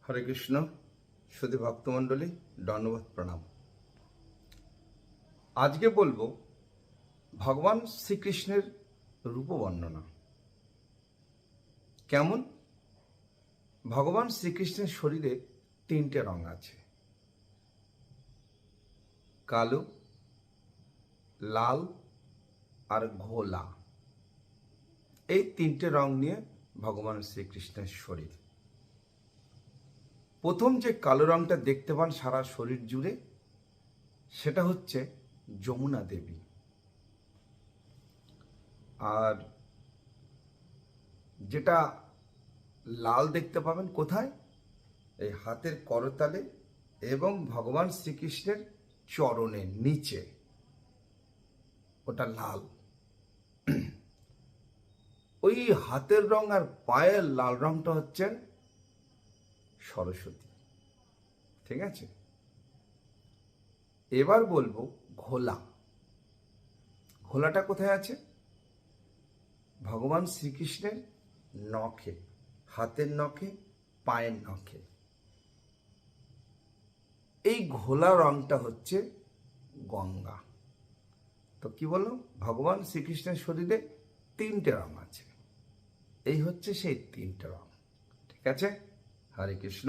হরে কৃষ্ণ। সুধী ভক্তমণ্ডলী, দণ্ডবোধ প্রণাম। আজকে বলবো ভগবান শ্রীকৃষ্ণের রূপ বর্ণনা। কেমন? ভগবান শ্রীকৃষ্ণের শরীরে তিনটে রং আছে, কালো, লাল আর ঘোলা। এই তিনটে রং নিয়ে ভগবান শ্রীকৃষ্ণের শরীর। প্রথম যে কালো রংটা দেখতে পান সারা শরীর জুড়ে, সেটা হচ্ছে যমুনা দেবী। আর যেটা লাল দেখতে পাবেন কোথায়? এই হাতের করতালে এবং ভগবান শ্রীকৃষ্ণের চরণের নিচে, ওটা লাল। ওই হাতের রং আর পায়ের লাল রংটা হচ্ছেন সরস্বতী। ঠিক আছে, এবার বলবো ঘোলা। ঘোলাটা কোথায় আছে? ভগবান শ্রীকৃষ্ণের নখে, হাতের নখে, পায়ের নখে। এই ঘোলা রংটা হচ্ছে গঙ্গা। তো কি বললাম? ভগবান শ্রীকৃষ্ণের শরীরে তিনটে রং আছে, এই হচ্ছে সেই তিনটে রং। ঠিক আছে? হরে কৃষ্ণ।